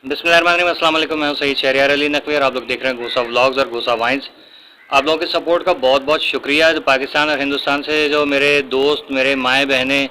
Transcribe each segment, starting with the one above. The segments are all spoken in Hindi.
बिस्मिल्लाहिर्रहमानिर्रहीम, अस्सलाम वालेकुम। मैं हूं सईद शहरियार अली नकवी और आप लोग देख रहे हैं गोसा व्लॉग्स और गोसा वाइन्स। आप लोगों के सपोर्ट का बहुत बहुत शुक्रिया। जो पाकिस्तान और हिंदुस्तान से जो मेरे दोस्त, मेरे माएँ बहनें,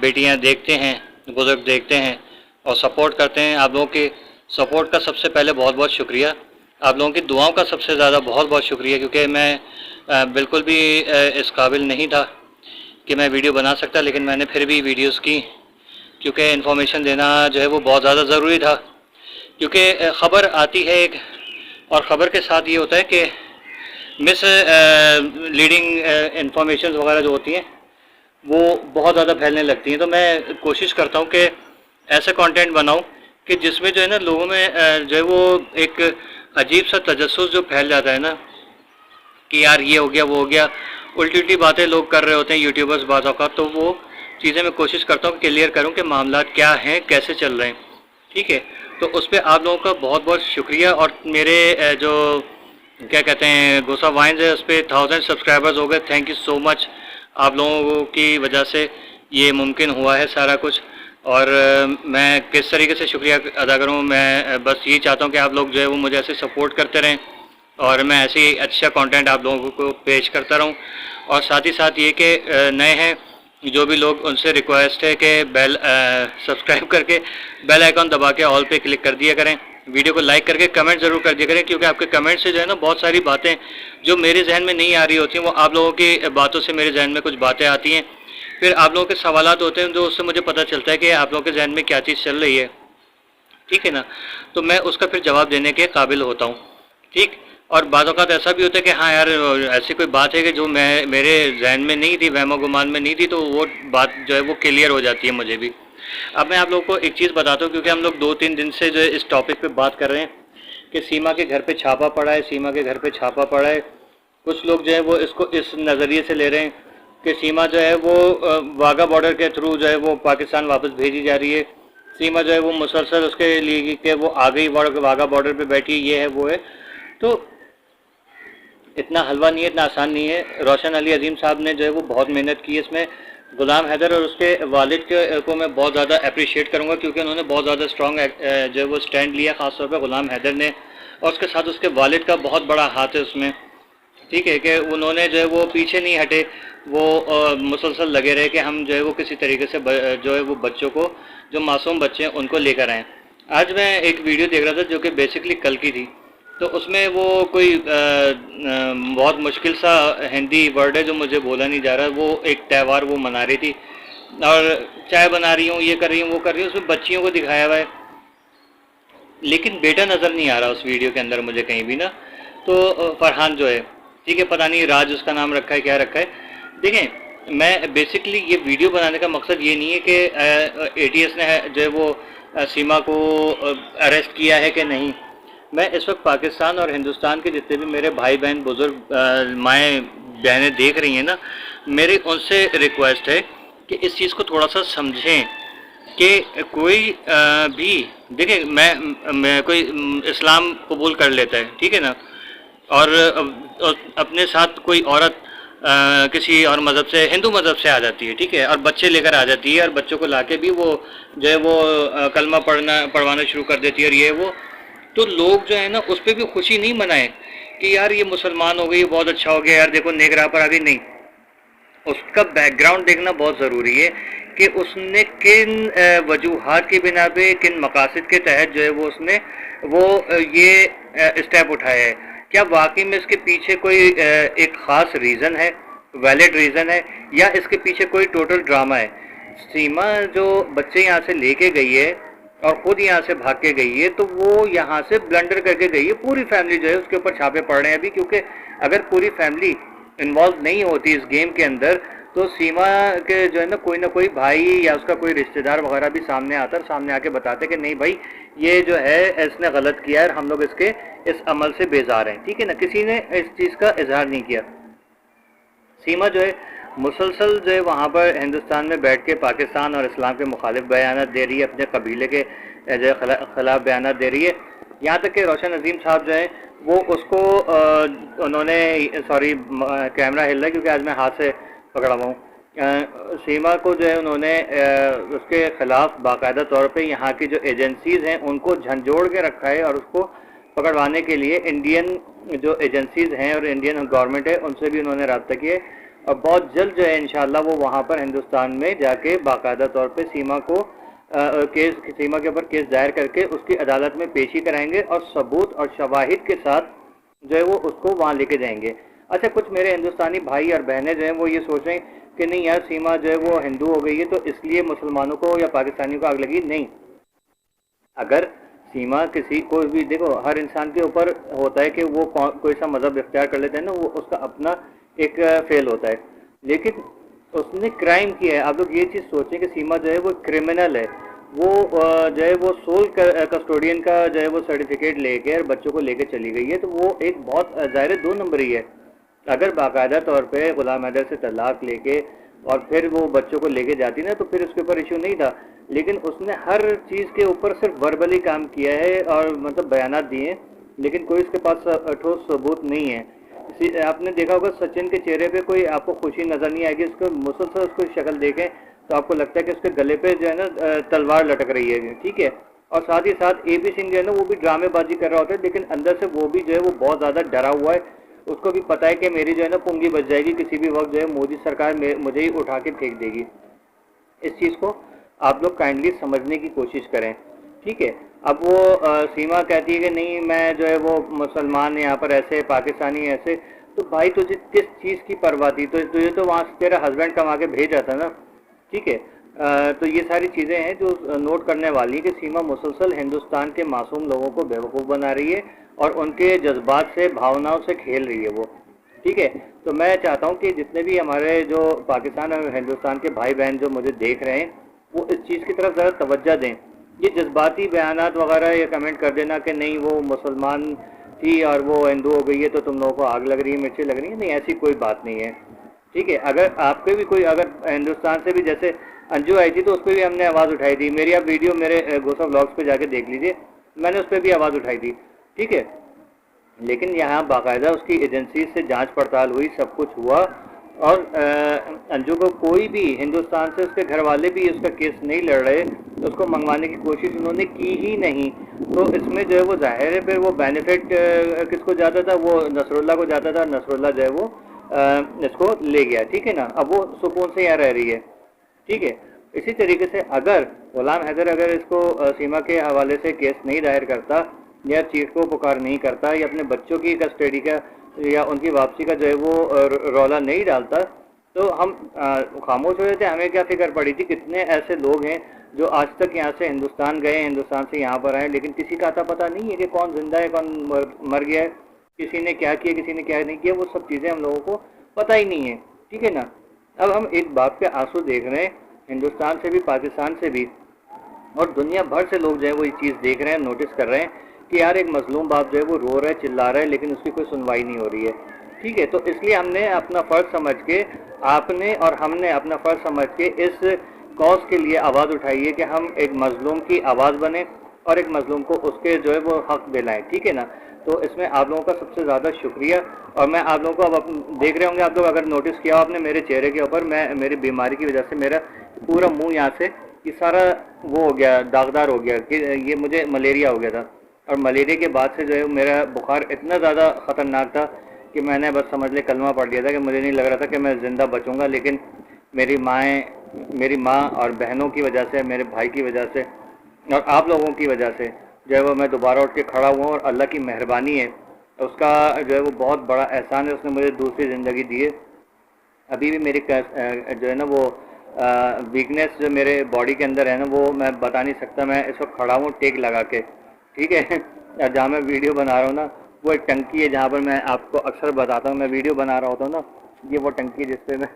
बेटियां देखते हैं, बुज़ुर्ग देखते हैं और सपोर्ट करते हैं, आप लोगों के सपोर्ट का सबसे पहले बहुत बहुत शुक्रिया। आप लोगों की दुआओं का सबसे ज़्यादा बहुत बहुत शुक्रिया, क्योंकि मैं बिल्कुल भी इस काबिल नहीं था कि मैं वीडियो बना सकता, लेकिन मैंने फिर भी वीडियोज़ की, क्योंकि इन्फॉर्मेशन देना जो है वो बहुत ज़्यादा ज़रूरी था। क्योंकि ख़बर आती है एक, और ख़बर के साथ ये होता है कि मिस लीडिंग इंफॉर्मेशन वगैरह जो होती हैं वो बहुत ज़्यादा फैलने लगती हैं। तो मैं कोशिश करता हूँ कि ऐसा कंटेंट बनाऊँ कि जिसमें जो है ना लोगों में जो है वो एक अजीब सा तजस्सुस जो फैल जाता है ना कि यार ये हो गया, वो हो गया, उल्टी उल्टी बातें लोग कर रहे होते हैं यूट्यूबर्स बाज़ औक़ात। तो वो चीज़ें मैं कोशिश करता हूँ क्लियर करूँ कि मामला क्या हैं, कैसे चल रहे हैं। ठीक है, तो उस पर आप लोगों का बहुत बहुत शुक्रिया। और मेरे जो क्या कहते हैं गोसा वाइन्स है, उस पर 1000 सब्सक्राइबर्स हो गए। Thank you so much. आप लोगों की वजह से ये मुमकिन हुआ है सारा कुछ। और मैं किस तरीके से शुक्रिया अदा करूँ, मैं बस यही चाहता हूँ कि आप लोग जो है वो मुझे ऐसे सपोर्ट करते रहें और मैं ऐसे ही अच्छा कंटेंट आप लोगों को पेश करता रहूं। और साथ ही साथ ये कि नए हैं जो भी लोग, उनसे रिक्वेस्ट है कि बेल सब्सक्राइब करके बेल आइकॉन दबा के ऑल पे क्लिक कर दिया करें। वीडियो को लाइक करके कमेंट ज़रूर कर दिया करें, क्योंकि आपके कमेंट से जो है ना बहुत सारी बातें जो मेरे जहन में नहीं आ रही होती हैं, वो आप लोगों की बातों से मेरे जहन में कुछ बातें आती हैं। फिर आप लोगों के सवालात होते हैं जो उससे मुझे पता चलता है कि आप लोगों के जहन में क्या चीज़ चल रही है। ठीक है ना, तो मैं उसका फिर जवाब देने के काबिल होता हूँ। ठीक। और बाज़ औक़ात ऐसा भी होता है कि हाँ यार, ऐसी कोई बात है कि जो मैं मेरे जहन में नहीं थी, वहमो गुमान में नहीं थी, तो वो बात जो है वो क्लियर हो जाती है मुझे भी। अब मैं आप लोगों को एक चीज़ बताता हूँ, क्योंकि हम लोग 2-3 दिन से जो है इस टॉपिक पे बात कर रहे हैं कि सीमा के घर पे छापा पड़ा है, सीमा के घर पे छापा पड़ा है। कुछ लोग जो है वो इसको इस नज़रिए से ले रहे हैं कि सीमा जो है वो वाघा बॉर्डर के थ्रू जो है वो पाकिस्तान वापस भेजी जा रही है। सीमा जो है वो मुसलसल उसके लिए कि वो आ गई वाघा बॉर्डर पे बैठी, ये है वो है। तो इतना हलवा नहीं है, इतना आसान नहीं है। रोशन अली अजीम साहब ने जो है वो बहुत मेहनत की है इसमें। गुलाम हैदर और उसके वालिद को मैं बहुत ज़्यादा अप्रिशिएट करूँगा, क्योंकि उन्होंने बहुत ज़्यादा स्ट्रॉन्ग जो है वो स्टैंड लिया, ख़ासतौर पर गुलाम हैदर ने, और उसके साथ उसके वालिद का बहुत बड़ा हाथ है उसमें। ठीक है, कि उन्होंने जो है वो पीछे नहीं हटे, वो मुसलसल लगे रहे कि हम जो है वो किसी तरीके से जो है वो बच्चों को, जो मासूम बच्चे हैं उनको लेकर आएँ। आज मैं एक वीडियो देख रहा था जो कि बेसिकली कल की थी। तो उसमें वो कोई बहुत मुश्किल सा हिंदी वर्ड है जो मुझे बोला नहीं जा रहा। वो एक त्यौहार वो मना रही थी और चाय बना रही हूँ, ये कर रही हूँ, वो कर रही हूँ, उसमें बच्चियों को दिखाया हुआ है, लेकिन बेटा नज़र नहीं आ रहा उस वीडियो के अंदर मुझे कहीं भी ना। तो फरहान जो है, ठीक है, पता नहीं राज उसका नाम रखा है, क्या रखा है। देखें, मैं बेसिकली ये वीडियो बनाने का मकसद ये नहीं है कि ATS ने जो है वो सीमा को अरेस्ट किया है कि नहीं। मैं इस वक्त पाकिस्तान और हिंदुस्तान के जितने भी मेरे भाई बहन, बुज़ुर्ग, माएँ बहनें देख रही हैं ना, मेरी उनसे रिक्वेस्ट है कि इस चीज़ को थोड़ा सा समझें कि कोई भी, देखिए, मैं कोई इस्लाम कबूल कर लेता है, ठीक है ना, और अपने साथ कोई औरत किसी और मज़हब से, हिंदू मज़हब से आ जाती है, ठीक है, और बच्चे लेकर आ जाती है, और बच्चों को लाके भी वो जो है वो कलमा पढ़वाना शुरू कर देती है, और ये वो। तो लोग जो है ना उस पर भी खुशी नहीं मनाएं कि यार ये मुसलमान हो गई, बहुत अच्छा हो गया, यार देखो नेक राह पर आ गई। नहीं, उसका बैकग्राउंड देखना बहुत ज़रूरी है कि उसने किन वजूहात की बिना पे, किन मकासद के तहत जो है वो उसने वो ये स्टेप उठाया है। क्या वाकई में इसके पीछे कोई एक ख़ास रीज़न है, वैलिड रीज़न है, या इसके पीछे कोई टोटल ड्रामा है। सीमा जो बच्चे यहाँ से लेके गई है और ख़ुद यहाँ से भाग के गई है, तो वो यहाँ से ब्लंडर करके गई है। पूरी फैमिली जो है उसके ऊपर छापे पड़ रहे हैं अभी, क्योंकि अगर पूरी फैमिली इन्वॉल्व नहीं होती इस गेम के अंदर, तो सीमा के जो है ना कोई भाई या उसका कोई रिश्तेदार वगैरह भी सामने आता और सामने आके बताते कि नहीं भाई ये जो है इसने गलत किया है, हम लोग इसके इस अमल से बेजार हैं। ठीक है ना, किसी ने इस चीज़ का इजहार नहीं किया। सीमा जो है मुसलसल जो है वहाँ पर हिंदुस्तान में बैठ के पाकिस्तान और इस्लाम के मुखालिफ बयान दे रही है, अपने कबीले के जो खिलाफ बयान दे रही है। यहाँ तक कि रोशन अजीम साहब जो है वो उसको उन्होंने, सॉरी कैमरा हिल रहा है क्योंकि आज मैं हाथ से पकड़ा हुआ हूँ, सीमा को जो है उन्होंने उसके ख़िलाफ़ बाकायदा तौर पे यहाँ की जो एजेंसीज़ हैं उनको झंझोड़ के रखा है, और उसको पकड़वाने के लिए इंडियन जो एजेंसीज़ हैं और इंडियन गवर्नमेंट है उनसे भी उन्होंने रब्ता किया है। और बहुत जल्द जो है इंशाल्लाह वो वहाँ पर हिंदुस्तान में जाके बाकायदा तौर पे सीमा को सीमा के ऊपर केस दायर करके उसकी अदालत में पेशी कराएंगे और सबूत और शवाहिद के साथ जो है वो उसको वहाँ लेके जाएंगे। अच्छा, कुछ मेरे हिंदुस्तानी भाई और बहनें जो हैं वो ये सोच रहे हैं कि नहीं यार, सीमा जो है वो हिंदू हो गई है तो इसलिए मुसलमानों को या पाकिस्तानियों को आग लगी। नहीं, अगर सीमा किसी को भी, देखो हर इंसान के ऊपर होता है कि वो कोई सा मज़हब इख्तियार कर लेते हैं ना, वो उसका अपना एक फेल होता है, लेकिन उसने क्राइम किया है। आप लोग ये चीज़ सोचें कि सीमा जो है वो क्रिमिनल है। वो जो है वो सोल कस्टोडियन का जो है वो सर्टिफिकेट लेके और बच्चों को लेके चली गई है, तो वो एक बहुत ज़ाहिर 2 नंबरी है। अगर बाकायदा तौर पे गुलाम हैदर से तलाक लेके और फिर वो बच्चों को लेके जाती ना, तो फिर उसके ऊपर इशू नहीं था, लेकिन उसने हर चीज़ के ऊपर सिर्फ वर्बली काम किया है और मतलब बयानात दिए हैं, लेकिन कोई इसके पास ठोस सबूत नहीं है। आपने देखा होगा सचिन के चेहरे पे कोई आपको खुशी नज़र नहीं आएगी, उसको मुसलसल उसको शक्ल देखें तो आपको लगता है कि उसके गले पे जो है ना तलवार लटक रही है, ठीक है। और साथ ही साथ AP सिंह जो है ना वो भी ड्रामेबाजी कर रहा होता है, लेकिन अंदर से वो भी जो है वो बहुत ज़्यादा डरा हुआ है। उसको भी पता है कि मेरी जो है ना पुंगी बच जाएगी, किसी भी वक्त जो है मोदी सरकार मुझे ही उठा के फेंक देगी। इस चीज़ को आप लोग काइंडली समझने की कोशिश करें, ठीक है। अब वो सीमा कहती है कि नहीं मैं जो है वो मुसलमान यहाँ पर ऐसे, पाकिस्तानी ऐसे, तो भाई तुझे किस चीज़ की परवाह थी? तो तुझे तो वहाँ से तेरा हस्बैंड कमा के भेज जाता ना, ठीक है। तो ये सारी चीज़ें हैं जो नोट करने वाली है कि सीमा मुसलसल हिंदुस्तान के मासूम लोगों को बेवकूफ़ बना रही है और उनके जज्बात से, भावनाओं से खेल रही है वो, ठीक है। तो मैं चाहता हूँ कि जितने भी हमारे जो पाकिस्तान और हिंदुस्तान के भाई बहन जो मुझे देख रहे हैं वो इस चीज़ की तरफ ज़रा तवज्जो दें। ये जज्बाती बयानात वगैरह या कमेंट कर देना कि नहीं वो मुसलमान थी और वो हिंदू हो गई है तो तुम लोगों को आग लग रही है, मिर्ची लग रही है, नहीं ऐसी कोई बात नहीं है, ठीक है। अगर आपके भी कोई, अगर हिंदुस्तान से भी जैसे अंजू आई थी तो उस पर भी हमने आवाज़ उठाई थी। मेरी आप वीडियो मेरे गोसा व्लॉग्स पे जाके देख लीजिए, मैंने उस पर भी आवाज़ उठाई थी, ठीक है। लेकिन यहाँ बाकायदा उसकी एजेंसी से जांच पड़ताल हुई, सब कुछ हुआ, और अंजू को कोई भी हिंदुस्तान से, उसके घर वाले भी उसका केस नहीं लड़ रहे, तो उसको मंगवाने की कोशिश उन्होंने की ही नहीं। तो इसमें जो है वो जाहिर है फिर वो बेनिफिट किसको जाता था? वो नसरुल्लाह को जाता था, नसरुल्लाह जो है वो इसको ले गया, ठीक है ना। अब वो सुकून से यहाँ रह रही है, ठीक है। इसी तरीके से अगर गुलाम हैदर अगर इसको सीमा के हवाले से केस नहीं दायर करता या चीफ को पुकार नहीं करता या अपने बच्चों की कस्टडी का या उनकी वापसी का जो है वो रौला नहीं डालता, तो हम खामोश हो जाते। हमें क्या फिक्र पड़ी थी? कितने ऐसे लोग हैं जो आज तक यहाँ से हिंदुस्तान गए, हिंदुस्तान से यहाँ पर आए, लेकिन किसी का आता पता नहीं है कि कौन जिंदा है, कौन मर गया है, किसी ने क्या किया, किसी ने क्या नहीं किया, वो सब चीज़ें हम लोगों को पता ही नहीं है, ठीक है ना। अब हम एक बाप के आंसू देख रहे हैं, हिंदुस्तान से भी, पाकिस्तान से भी, और दुनिया भर से लोग जो है वो ये चीज़ देख रहे हैं, नोटिस कर रहे हैं कि यार एक मजलूम बाप जो है वो रो रहा है, चिल्ला रहा है, लेकिन उसकी कोई सुनवाई नहीं हो रही है, ठीक है। तो इसलिए हमने अपना फ़र्ज समझ के, आपने और हमने अपना फ़र्ज समझ के इस कॉज के लिए आवाज़ उठाई है कि हम एक मजलूम की आवाज़ बने और एक मजलूम को उसके जो है वो हक दिलाएं, ठीक है ना। तो इसमें आप लोगों का सबसे ज़्यादा शुक्रिया। और मैं आप लोगों को, अब देख रहे होंगे आप लोग, अगर नोटिस किया आपने मेरे चेहरे के ऊपर, मैं मेरी बीमारी की वजह से मेरा पूरा मुँह यहाँ से ये सारा वो हो गया, दागदार हो गया कि ये मुझे मलेरिया हो गया था। और मलेरिया के बाद से जो है मेरा बुखार इतना ज़्यादा ख़तरनाक था कि मैंने बस समझ ले कलमा पढ़ दिया था कि मुझे नहीं लग रहा था कि मैं ज़िंदा बचूंगा। लेकिन मेरी माँ और बहनों की वजह से, मेरे भाई की वजह से और आप लोगों की वजह से जो है वो मैं दोबारा उठ के खड़ा हुआ हूँ। और अल्लाह की मेहरबानी है, उसका जो है वो बहुत बड़ा एहसान है, उसने मुझे दूसरी ज़िंदगी दी है। अभी भी मेरी जो है ना वो वीकनेस जो मेरे बॉडी के अंदर है ना, वो मैं बता नहीं सकता। मैं इस वक्त खड़ा हूँ टेक लगा के, ठीक है। जहाँ मैं वीडियो बना रहा हूँ ना, वो एक टंकी है जहाँ पर मैं आपको अक्सर बताता हूँ, मैं वीडियो बना रहा होता हूँ ना, ये वो टंकी जिस पर मैं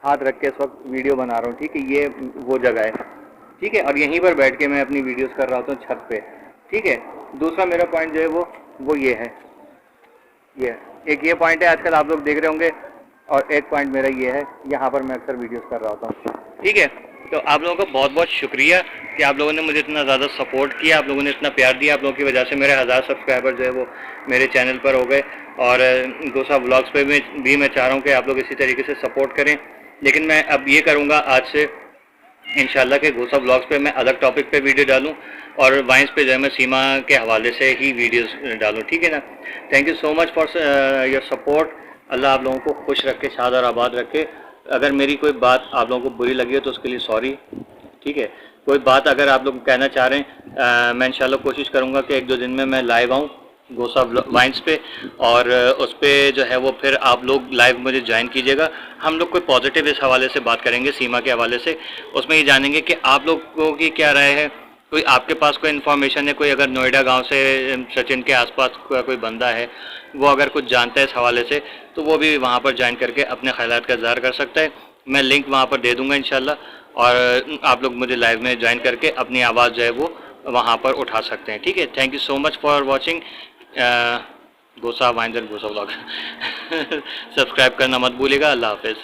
हाथ रख के इस वक्त वीडियो बना रहा हूँ, ठीक है। ये वो जगह है, ठीक है। और यहीं पर बैठ के मैं अपनी वीडियोस कर रहा होता हूँ छत पे, ठीक है। दूसरा मेरा पॉइंट जो है वो ये है, ये एक ये पॉइंट है आजकल आप लोग देख रहे होंगे, और एक पॉइंट मेरा ये है, यहाँ पर मैं अक्सर वीडियोस कर रहा होता हूँ, ठीक है। तो आप लोगों का बहुत बहुत शुक्रिया कि आप लोगों ने मुझे इतना ज़्यादा सपोर्ट किया, आप लोगों ने इतना प्यार दिया। आप लोगों की वजह से मेरे 1000 सब्सक्राइबर जो है वो मेरे चैनल पर हो गए। और गोसा व्लॉग्स पे भी मैं चाह रहा हूँ कि आप लोग इसी तरीके से सपोर्ट करें। लेकिन मैं अब ये करूँगा आज से इंशाल्लाह के गोसा ब्लॉग्स पे मैं अलग टॉपिक पे वीडियो डालूं और वाइंस पे जो है मैं सीमा के हवाले से ही वीडियोस डालूं, ठीक है ना। Thank you so much for your support. अल्लाह आप लोगों को खुश रखे, शाद और आबाद रखे। अगर मेरी कोई बात आप लोगों को बुरी लगी है तो उसके लिए सॉरी, ठीक है। कोई बात अगर आप लोग कहना चाह रहे हैं, मैं इंशाल्लाह कोशिश करूँगा कि 1-2 दिन में मैं लाइव आऊँ गोसा वाइन्स पे, और उस पर जो है वो फिर आप लोग लाइव मुझे ज्वाइन कीजिएगा। हम लोग कोई पॉजिटिव इस हवाले से बात करेंगे सीमा के हवाले से। उसमें ये जानेंगे कि आप लोगों की क्या राय है, कोई आपके पास कोई इन्फॉर्मेशन है, कोई अगर नोएडा गांव से सचिन के आसपास कोई बंदा है वो अगर कुछ जानता है इस हवाले से तो वो भी वहाँ पर ज्वाइन करके अपने ख्यालात का इज़हार कर सकता है। मैं लिंक वहाँ पर दे दूँगा इंशाल्लाह, और आप लोग मुझे लाइव में ज्वाइन करके अपनी आवाज़ जो है वो वहाँ पर उठा सकते हैं, ठीक है। Thank you so much for watching गोसा वाइन्स एंड गोसा व्लॉग। सब्सक्राइब करना मत भूलिएगा। अल्लाह हाफिज़।